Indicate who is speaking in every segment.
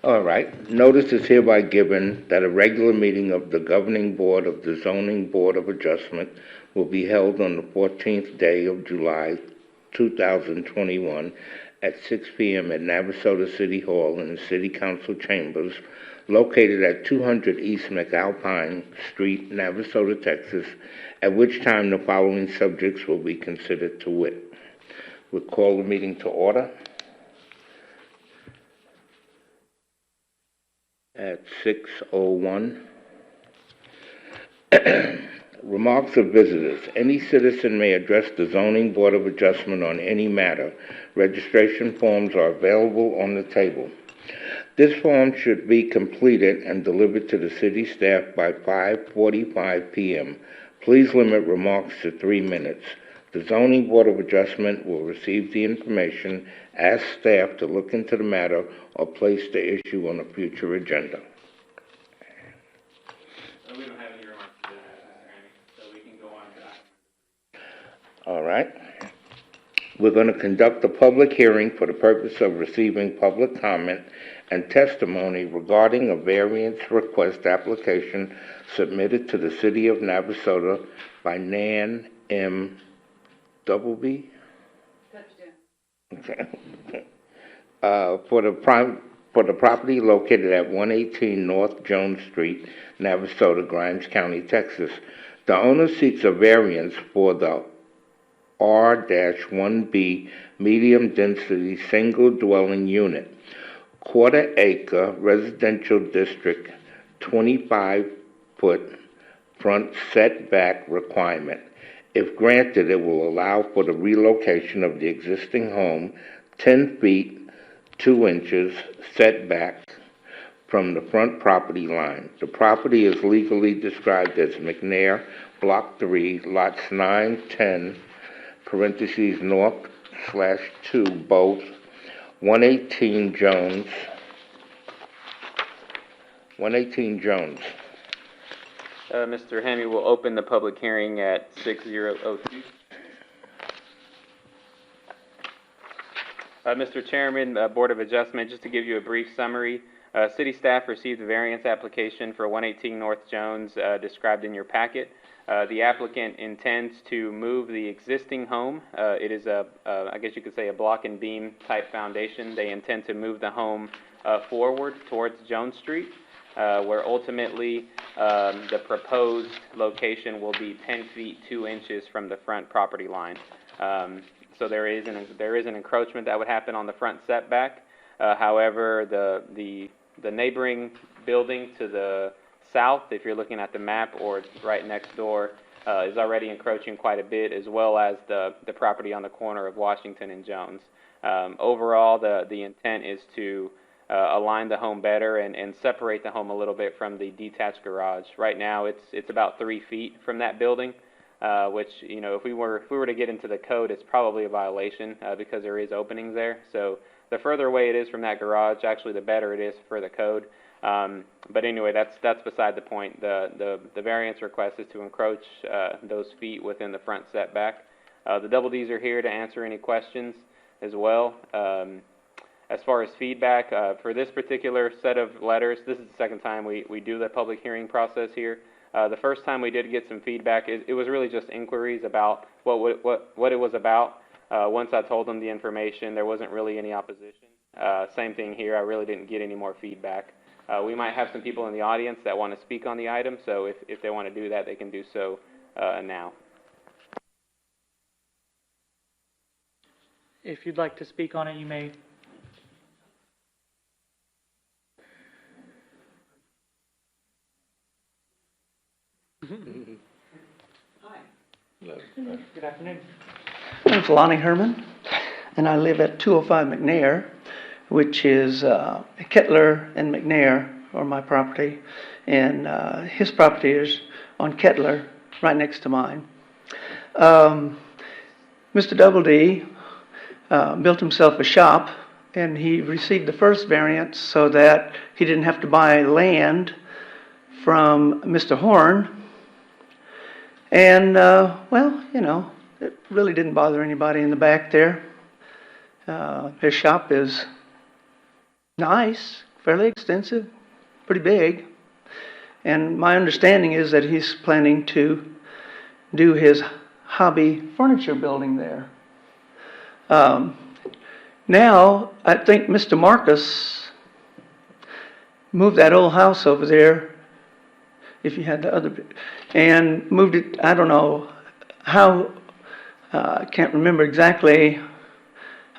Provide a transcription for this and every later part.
Speaker 1: All right. Notice is hereby given that a regular meeting of the governing board of the Zoning Board of Adjustment will be held on the 14th day of July 2021 at 6 p.m. at Navasota City Hall in the City Council Chambers, located at 200 East McAlpine Street, Navasota, Texas, at which time the following subjects will be considered to wit. We'll call the meeting to order at 6:01. Remarks of visitors. Any citizen may address the Zoning Board of Adjustment on any matter. Registration forms are available on the table. This form should be completed and delivered to the city staff by 5:45 p.m. Please limit remarks to 3 minutes. The Zoning Board of Adjustment will receive the information, ask staff to look into the matter, or place the issue on a future agenda.
Speaker 2: We don't have any remarks to this, Mr. Hammy, so we can go on to that.
Speaker 1: All right. We're going to conduct a public hearing for the purpose of receiving public comment and testimony regarding a variance request application submitted to the City of Navasota by Nan M. Doubleby. Okay. For the property located at 118 North Jones Street, Navasota, Grimes County, Texas. The owner seeks a variance for the R-1B medium density single dwelling unit, quarter acre residential district, 25-foot front setback requirement. If granted, it will allow for the relocation of the existing home 10 feet 2 inches setback from the front property line. The property is legally described as McNair, Block 3, lots 9, 10, parentheses north/2, both 118 Jones.
Speaker 2: Mr. Hammy will open the public hearing at 6:02. Mr. Chairman, Board of Adjustment, just to give you a brief summary, city staff received a variance application for 118 North Jones described in your packet. The applicant intends to move the existing home. It is I guess you could say a block and beam type foundation. They intend to move the home forward towards Jones Street, where ultimately the proposed location will be 10 feet 2 inches from the front property line. So there is an encroachment that would happen on the front setback. However, the neighboring building to the south, if you're looking at the map, or right next door, is already encroaching quite a bit, as well as the property on the corner of Washington and Jones. Overall, the intent is to align the home better and separate the home a little bit from the detached garage. Right now, it's about 3 feet from that building, which, you know, if we were to get into the code, it's probably a violation because there is openings there. So the further away it is from that garage, actually, the better it is for the code. But anyway, that's beside the point. The variance request is to encroach those feet within the front setback. The Double Ds are here to answer any questions as well. As far as feedback, for this particular set of letters, this is the second time we do the public hearing process here. The first time we did get some feedback, it was really just inquiries about what it was about. Once I told them the information, there wasn't really any opposition. Same thing here, I really didn't get any more feedback. We might have some people in the audience that want to speak on the item, so if they want to do that, they can do so now.
Speaker 3: If you'd like to speak on it, you may. Hi.
Speaker 1: Hello.
Speaker 3: Good afternoon.
Speaker 4: My name's Lonnie Herman, and I live at 205 McNair, which is Kettler and McNair are my property, and his property is on Kettler, right next to mine. Mr. Double D built himself a shop, and he received the first variance so that he didn't have to buy land from Mr. Horn. And, well, you know, it really didn't bother anybody in the back there. His shop is nice, fairly extensive, pretty big. And my understanding is that he's planning to do his hobby furniture building there. Now, I think Mr. Marcus moved that old house over there, if you had the other, and moved it, I don't know how, I can't remember exactly.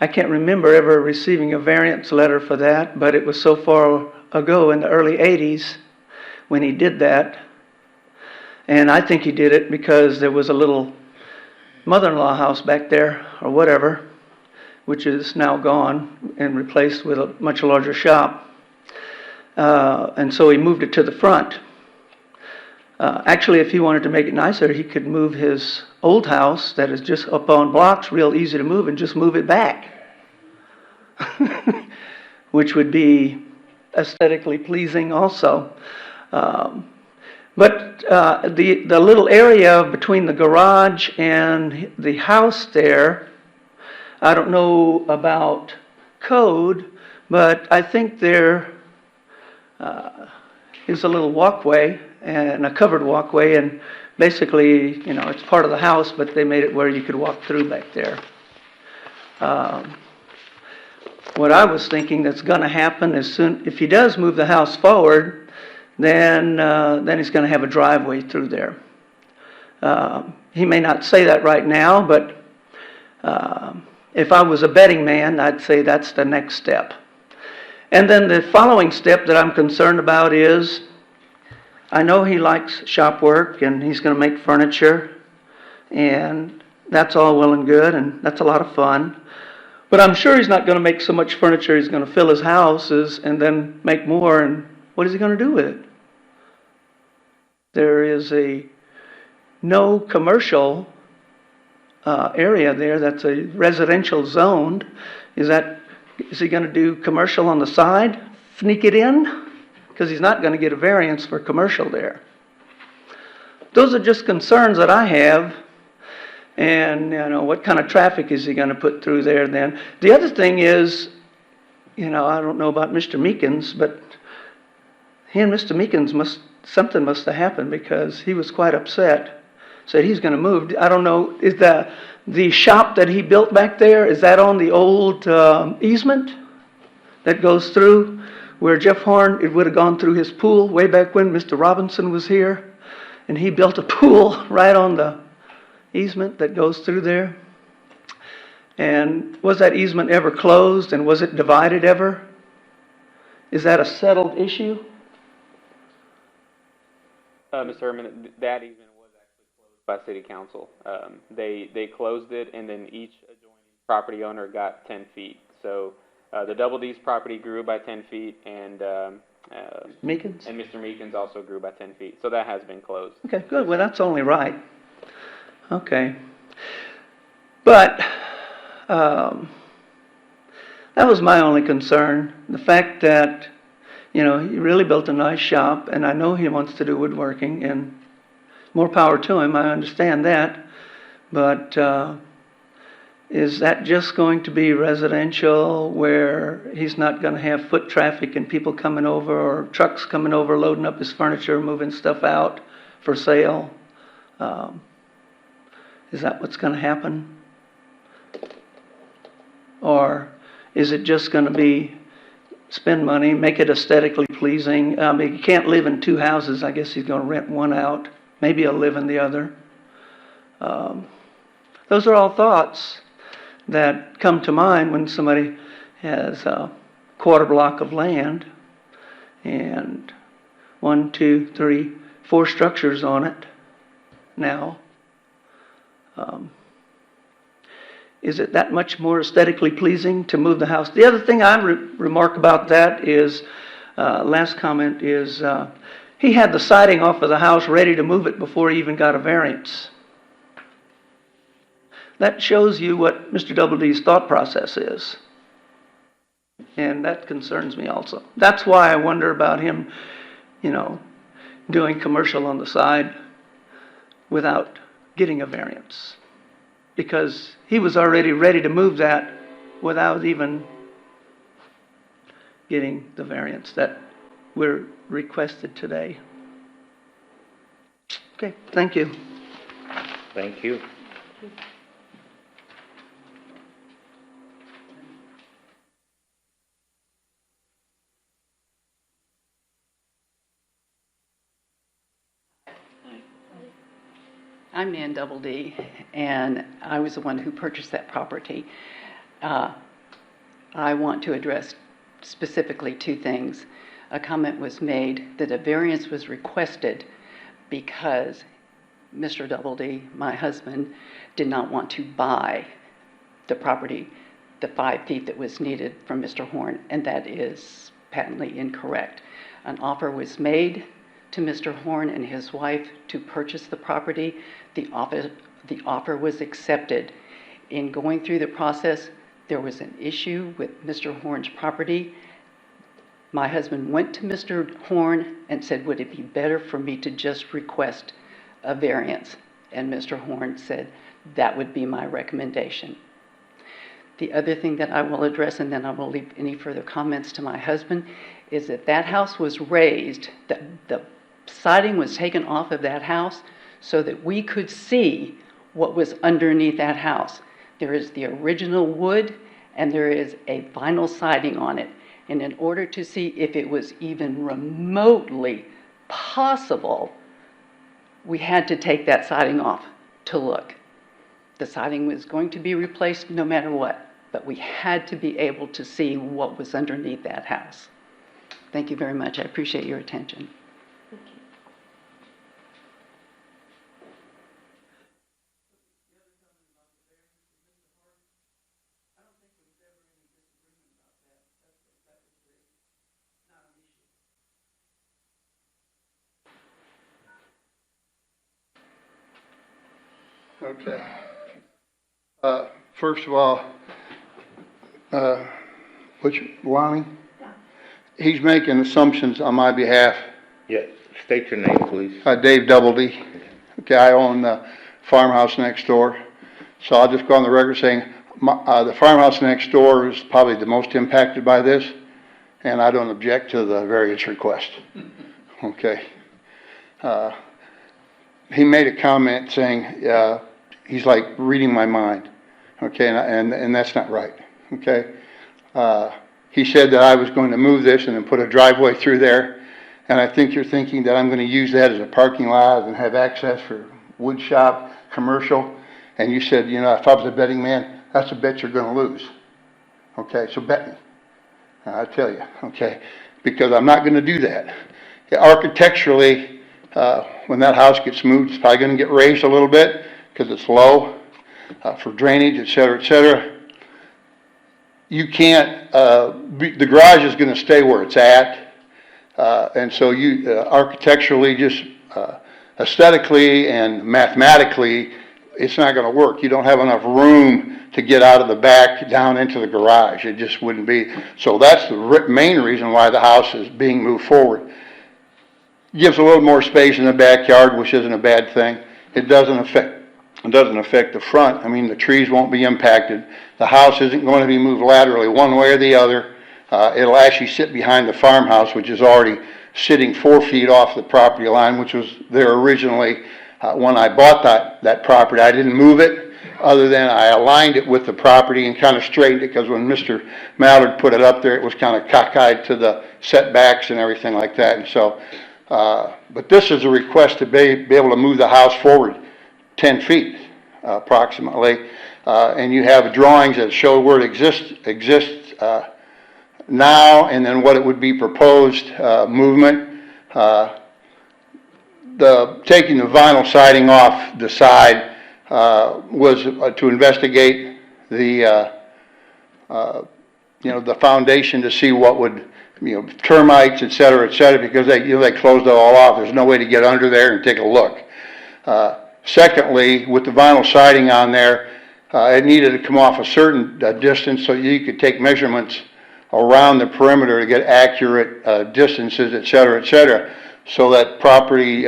Speaker 4: I can't remember ever receiving a variance letter for that, but it was so far ago in the early 80s when he did that. And I think he did it because there was a little mother-in-law house back there, or whatever, which is now gone and replaced with a much larger shop. And so he moved it to the front. Actually, if he wanted to make it nicer, he could move his old house that is just up on blocks, real easy to move, and just move it back. Which would be aesthetically pleasing also. But the little area between the garage and the house there, I don't know about code, but I think there is a little walkway and a covered walkway, and basically, you know, it's part of the house, but they made it where you could walk through back there. What I was thinking that's going to happen is soon, if he does move the house forward, then he's going to have a driveway through there. He may not say that right now, but if I was a betting man, I'd say that's the next step. And then the following step that I'm concerned about is, I know he likes shop work and he's going to make furniture, and that's all well and good, and that's a lot of fun. But I'm sure he's not going to make so much furniture, he's going to fill his houses and then make more, and what is he going to do with it? There is no commercial area there that's a residential zoned. Is he going to do commercial on the side? Sneak it in? Because he's not going to get a variance for commercial there. Those are just concerns that I have. And, you know, what kind of traffic is he going to put through there then? The other thing is, you know, I don't know about Mr. Meekins, but he and Mr. Meekins something must have happened, because he was quite upset. Said he's going to move. I don't know, is the shop that he built back there, is that on the old easement that goes through where Jeff Horn, it would have gone through his pool way back when Mr. Robinson was here, and he built a pool right on the easement that goes through there? And was that easement ever closed, and was it divided ever? Is that a settled issue?
Speaker 2: Mr. Herman, that easement was actually closed by City Council. They closed it, and then each adjoining property owner got 10 feet. So the Double D's property grew by 10 feet, and
Speaker 4: Meekins?
Speaker 2: and Mr. Meekins also grew by 10 feet. So that has been closed.
Speaker 4: Okay, good. Well, that's only right. Okay. But that was my only concern. The fact that, you know, he really built a nice shop, and I know he wants to do woodworking, and more power to him, I understand that. But is that just going to be residential, where he's not going to have foot traffic and people coming over, or trucks coming over loading up his furniture, moving stuff out for sale? Is that what's going to happen? Or is it just going to be spend money, make it aesthetically pleasing? I mean, you can't live in two houses. I guess he's going to rent one out. Maybe he'll live in the other. Those are all thoughts that come to mind when somebody has a quarter block of land and 1, 2, 3, 4 structures on it now. Is it that much more aesthetically pleasing to move the house? The other thing I remark about that is, last comment is, he had the siding off of the house ready to move it before he even got a variance. That shows you what Mr. Double D's thought process is. And that concerns me also. That's why I wonder about him, you know, doing commercial on the side without getting a variance. Because he was already ready to move that without even getting the variance that we're requested today. Okay, thank you.
Speaker 1: Thank you.
Speaker 5: I'm Nan Double D, and I was the one who purchased that property. I want to address specifically two things. A comment was made that a variance was requested because Mr. Double D, my husband, did not want to buy the property, the 5 feet that was needed from Mr. Horn, and that is patently incorrect. An offer was made to Mr. Horn and his wife to purchase the property. The offer was accepted. In going through the process, there was an issue with Mr. Horn's property. My husband went to Mr. Horn and said, would it be better for me to just request a variance? And Mr. Horn said, that would be my recommendation. The other thing that I will address, and then I will leave any further comments to my husband, is that that house was raised, the siding was taken off of that house so that we could see what was underneath that house. There is the original wood and there is a vinyl siding on it. And in order to see if it was even remotely possible, we had to take that siding off to look. The siding was going to be replaced no matter what, but we had to be able to see what was underneath that house. Thank you very much. I appreciate your attention.
Speaker 6: Okay. First of all, Lonnie? He's making assumptions on my behalf.
Speaker 1: Yeah, state your name, please.
Speaker 6: Dave Doubledy. Okay, I own the farmhouse next door. So I'll just go on the record saying the farmhouse next door is probably the most impacted by this, and I don't object to the variance request. Okay. He made a comment saying, he's like reading my mind, okay, and that's not right, okay. He said that I was going to move this and then put a driveway through there, and I think you're thinking that I'm going to use that as a parking lot and have access for wood shop, commercial, and you said, you know, if I was a betting man, that's a bet you're going to lose, okay, so bet me, I tell you, okay, because I'm not going to do that. Architecturally, when that house gets moved, it's probably going to get raised a little bit because it's low for drainage, et cetera, et cetera. You can't, the garage is going to stay where it's at. And so you architecturally, just aesthetically and mathematically, it's not going to work. You don't have enough room to get out of the back down into the garage. It just wouldn't be. So that's the main reason why the house is being moved forward. Gives a little more space in the backyard, which isn't a bad thing. It doesn't affect the front. I mean, the trees won't be impacted. The house isn't going to be moved laterally one way or the other. It'll actually sit behind the farmhouse, which is already sitting 4 feet off the property line, which was there originally when I bought that property. I didn't move it, other than I aligned it with the property and kind of straightened it, because when Mr. Mallard put it up there, it was kind of cockeyed to the setbacks and everything like that. And so, but this is a request to be able to move the house forward 10 feet approximately, and you have drawings that show where it exists now, and then what it would be proposed movement. Taking the vinyl siding off the side was to investigate the the foundation to see what would, termites, et cetera, because they closed it all off. There's no way to get under there and take a look. Secondly, with the vinyl siding on there, it needed to come off a certain distance so you could take measurements around the perimeter to get accurate distances, et cetera, so that property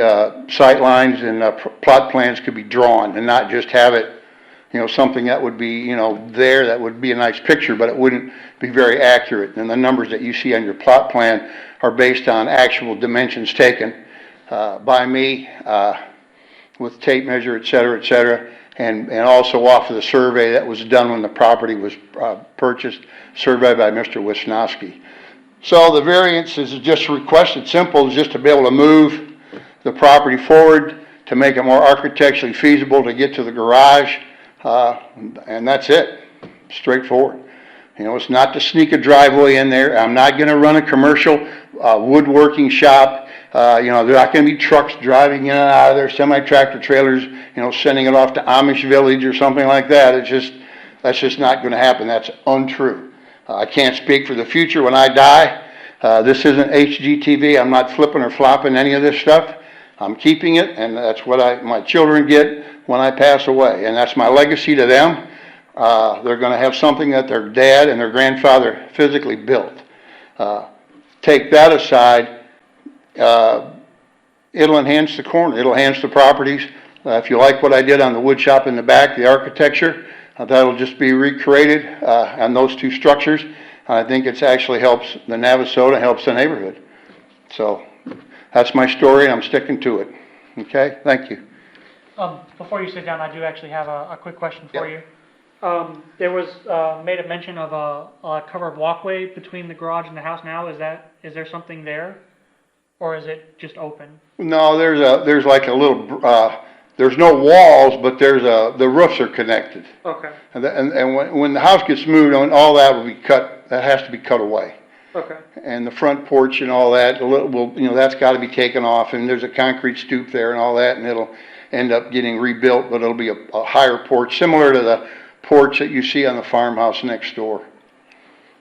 Speaker 6: sight lines and plot plans could be drawn and not just have it, something that would be, there, that would be a nice picture, but it wouldn't be very accurate. And the numbers that you see on your plot plan are based on actual dimensions taken, by me, with tape measure, et cetera, and also off of the survey that was done when the property was, purchased, surveyed by Mr. Wisnowski. So the variance is just requested, simple, is just to be able to move the property forward, to make it more architecturally feasible to get to the garage, and that's it, straightforward. It's not to sneak a driveway in there. I'm not gonna run a commercial, woodworking shop. There are not gonna be trucks driving in and out of there, semi-tractor trailers, sending it off to Amish Village or something like that. That's just not gonna happen. That's untrue. I can't speak for the future when I die. This isn't HGTV. I'm not flipping or flopping any of this stuff. I'm keeping it, and that's what my children get when I pass away, and that's my legacy to them. They're gonna have something that their dad and their grandfather physically built. Take that aside, it'll enhance the corner, it'll enhance the properties. If you like what I did on the wood shop in the back, the architecture, that'll just be recreated on those two structures. I think it actually helps the Navasota, helps the neighborhood. So that's my story, and I'm sticking to it. Okay, thank you.
Speaker 3: Before you sit down, I do actually have a quick question for
Speaker 6: Yep.
Speaker 3: you. There was made a mention of a covered walkway between the garage and the house now. Is there something there? Or is it just open?
Speaker 6: No, there's like a little, there's no walls, but the roofs are connected.
Speaker 3: Okay,
Speaker 6: And when the house gets moved, all that will be cut, that has to be cut away.
Speaker 3: okay,
Speaker 6: And the front porch and all that, that's gotta be taken off, and there's a concrete stoop there and all that, and it'll end up getting rebuilt, but it'll be a higher porch, similar to the porch that you see on the farmhouse next door.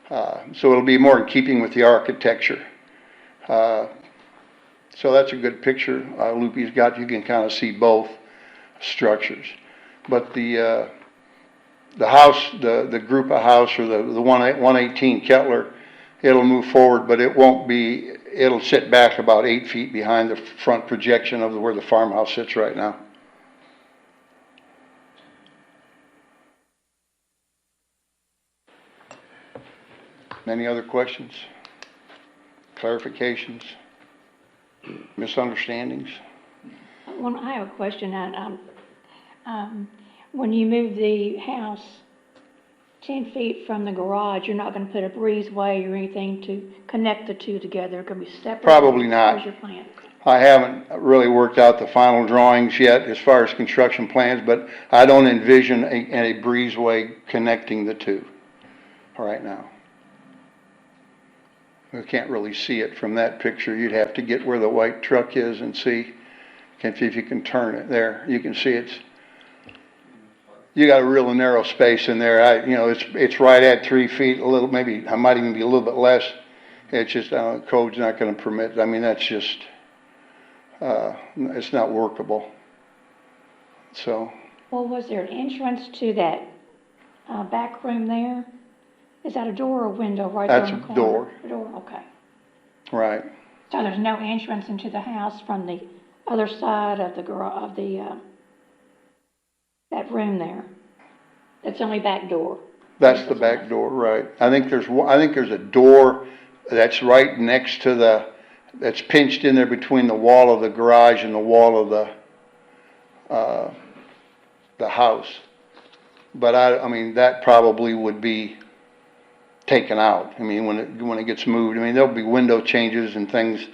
Speaker 6: So it'll be more in keeping with the architecture. So that's a good picture, Loopy's got, you can kind of see both structures. But the house, the group of house, or the 118 Kettler, it'll move forward, but it'll sit back about 8 feet behind the front projection of where the farmhouse sits right now. Any other questions? Clarifications? Misunderstandings?
Speaker 7: Well, I have a question. When you move the house 10 feet from the garage, you're not going to put a breezeway or anything to connect the two together? It's going to be separate?
Speaker 6: Probably not.
Speaker 7: Where's your plan?
Speaker 6: I haven't really worked out the final drawings yet as far as construction plans, but I don't envision a breezeway connecting the two right now. We can't really see it from that picture. You'd have to get where the white truck is and see if you can turn it there. You can see you got a real narrow space in there. It's right at 3 feet, a little, maybe, I might even be a little bit less. It's just, code's not gonna permit, that's just, it's not workable. So,
Speaker 7: Well, was there an entrance to that back room there? Is that a door or a window right there
Speaker 6: That's
Speaker 7: in the
Speaker 6: a
Speaker 7: corner?
Speaker 6: door.
Speaker 7: A door, okay.
Speaker 6: right.
Speaker 7: So there's no entrance into the house from the other side of that room there? That's the only back door?
Speaker 6: That's the back door, right. I think there's a door that's right next to that's pinched in there between the wall of the garage and the wall of the house. But that probably would be taken out. When it gets moved, there'll be window changes and things,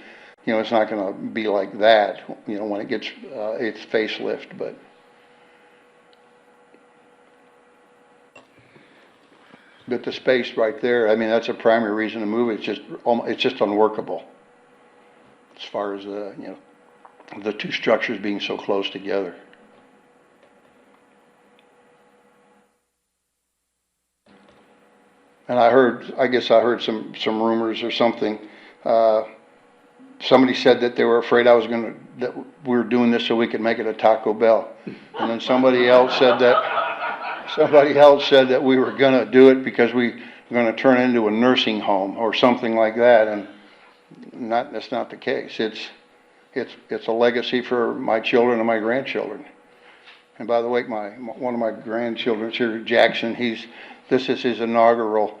Speaker 6: it's not gonna be like that, when it gets, its facelift, but. But the space right there, that's a primary reason to move it. It's just unworkable. As far as the two structures being so close together. And I guess I heard some rumors or something. Somebody said that they were afraid that we were doing this so we could make it a Taco Bell. And then somebody else said that we were gonna do it because we were gonna turn it into a nursing home or something like that, and that's not the case. It's a legacy for my children and my grandchildren. And by the way, one of my grandchildren's here, Jackson, this is his inaugural,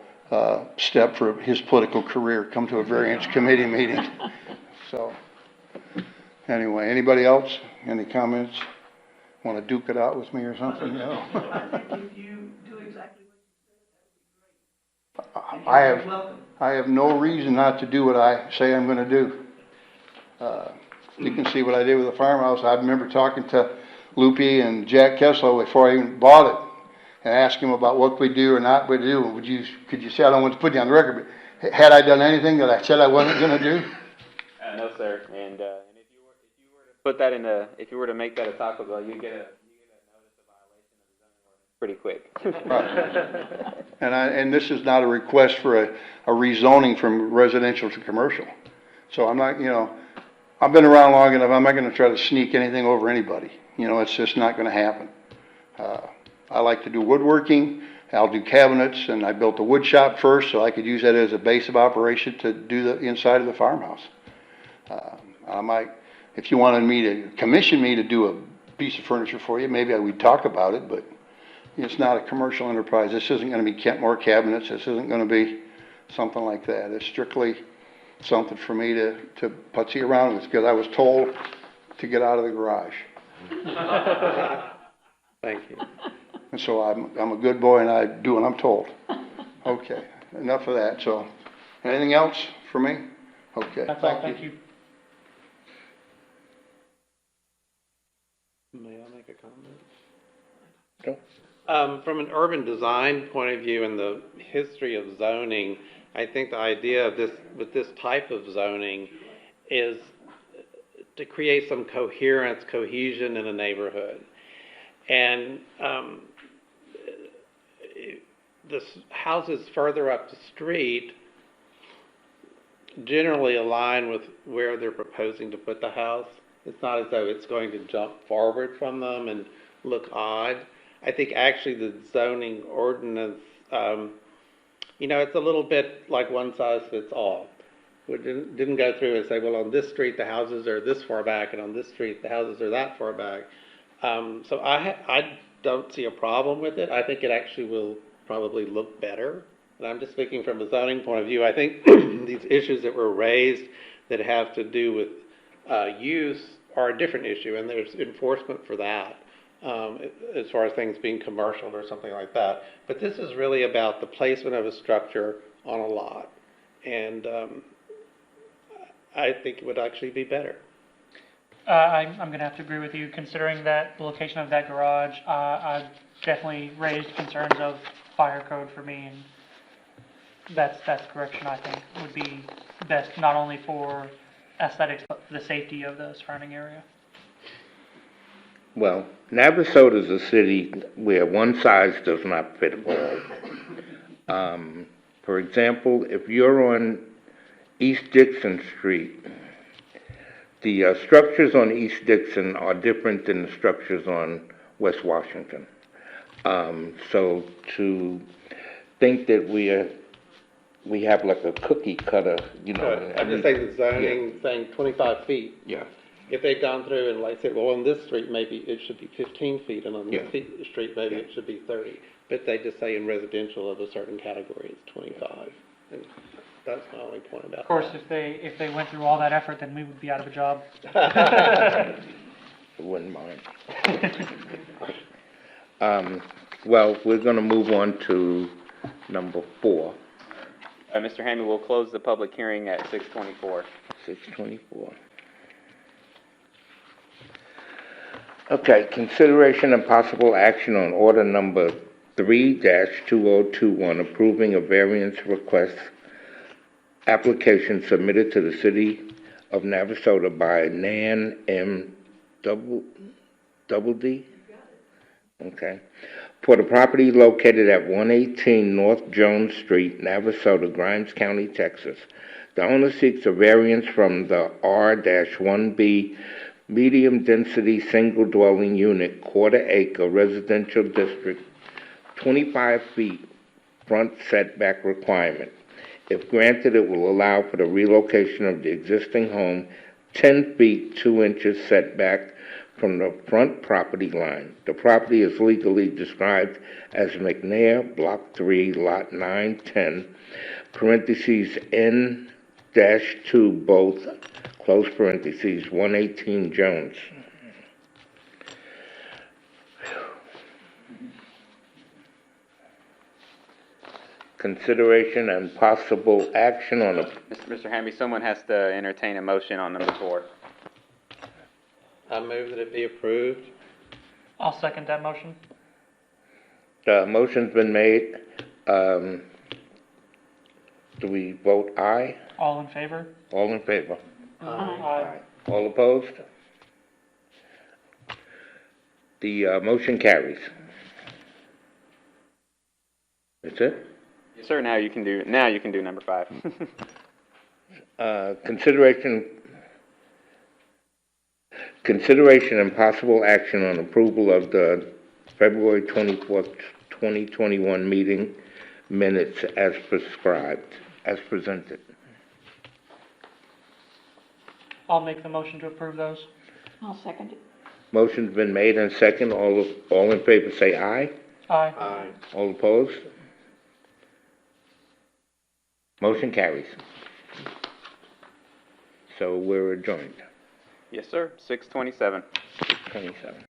Speaker 6: step for his political career, come to a variance committee meeting. So, anyway, anybody else? Any comments? Want to duke it out with me or something? No?
Speaker 4: You do exactly
Speaker 6: I have no reason not to do what I say I'm gonna do. You can see what I did with the farmhouse. I remember talking to Loopy and Jack Kessler before I even bought it and asked him about what we do or not we do. Could you say, I don't want to put you on the record, but had I done anything that I said I wasn't gonna do?
Speaker 2: No, sir. And if you were to put that in if you were to make that a Taco Bell, you get a notice of violation of the zoning ordinance pretty quick.
Speaker 6: Right. And this is not a request for a rezoning from residential to commercial. So I'm not, I've been around long enough, I'm not gonna try to sneak anything over anybody. It's just not gonna happen. I like to do woodworking, I'll do cabinets, and I built a wood shop first so I could use that as a base of operation to do the inside of the farmhouse. If you wanted me to commission me to do a piece of furniture for you, maybe we'd talk about it, but it's not a commercial enterprise. This isn't gonna be Kentmore cabinets, this isn't gonna be something like that. It's strictly something for me to putsy around with, because I was told to get out of the garage.
Speaker 8: Thank you.
Speaker 6: And so I'm a good boy and I do what I'm told. Okay, enough of that. So, anything else for me? Okay,
Speaker 3: That's all, thank you.
Speaker 8: May I make a comment?
Speaker 1: Sure.
Speaker 8: From an urban design point of view and the history of zoning, I think the idea of with this type of zoning is to create some coherence, cohesion in a neighborhood. And the houses further up the street generally align with where they're proposing to put the house. It's not as though it's going to jump forward from them and look odd. I think actually the zoning ordinance, it's a little bit like one size fits all. We didn't go through and say, well, on this street the houses are this far back, and on this street the houses are that far back. So I don't see a problem with it. I think it actually will probably look better. And I'm just speaking from a zoning point of view. I think these issues that were raised that have to do with use are a different issue, and there's enforcement for that, as far as things being commercial or something like that. But this is really about the placement of a structure on a lot, and I think it would actually be better.
Speaker 3: I'm going to have to agree with you, considering that the location of that garage. I've definitely raised concerns of fire code for me, and that's correction I think would be best, not only for aesthetics, but for the safety of the surrounding area.
Speaker 1: Well, Navasota is a city where one size does not fit all. For example, if you're on East Dixon Street, the structures on East Dixon are different than the structures on West Washington. So to think that we have like a cookie cutter,
Speaker 8: I'm just saying the zoning saying 25 feet.
Speaker 1: Yeah.
Speaker 8: If they've gone through and like said, well, on this street, maybe it should be 15 feet, and on this street, maybe it should be 30. But they just say in residential of a certain category, it's 25. And that's my only point about
Speaker 3: Of course,
Speaker 8: that.
Speaker 3: if they went through all that effort, then we would be out of a job.
Speaker 1: I wouldn't mind. Well, we're gonna move on to number 4.
Speaker 2: Mr. Hammond, we'll close the public hearing at 6:24.
Speaker 1: 6:24. Okay, consideration and possible action on order number 3-2021, approving a variance request application submitted to the City of Navasota by Nan M. Double D? Okay. For the property located at 118 North Jones Street, Navasota, Grimes County, Texas. The owner seeks a variance from the R-1B medium-density single-dwelling unit, quarter-acre residential district, 25 feet front setback requirement. If granted, it will allow for the relocation of the existing home 10 feet 2 inches setback from the front property line. The property is legally described as McNair, Block 3, Lot 910, parentheses N-2 both, close parentheses, 118 Jones. Consideration and possible action on a,
Speaker 2: Mr. Hamby, someone has to entertain a motion on number 4.
Speaker 8: I move that it be approved.
Speaker 3: I'll second that motion.
Speaker 1: the motion's been made. Do we vote aye?
Speaker 3: All in favor?
Speaker 1: All in favor?
Speaker 3: Aye.
Speaker 1: All opposed? The motion carries. That's it?
Speaker 2: Yes, sir, now you can do number 5.
Speaker 1: Consideration and possible action on approval of the February 24th, 2021 meeting minutes as prescribed, as presented.
Speaker 3: I'll make the motion to approve those.
Speaker 7: I'll second it.
Speaker 1: Motion's been made and second. All in favor say aye.
Speaker 3: Aye.
Speaker 8: Aye.
Speaker 1: All opposed? Motion carries. So we're adjourned.
Speaker 2: Yes, sir, 6:27.
Speaker 1: 27.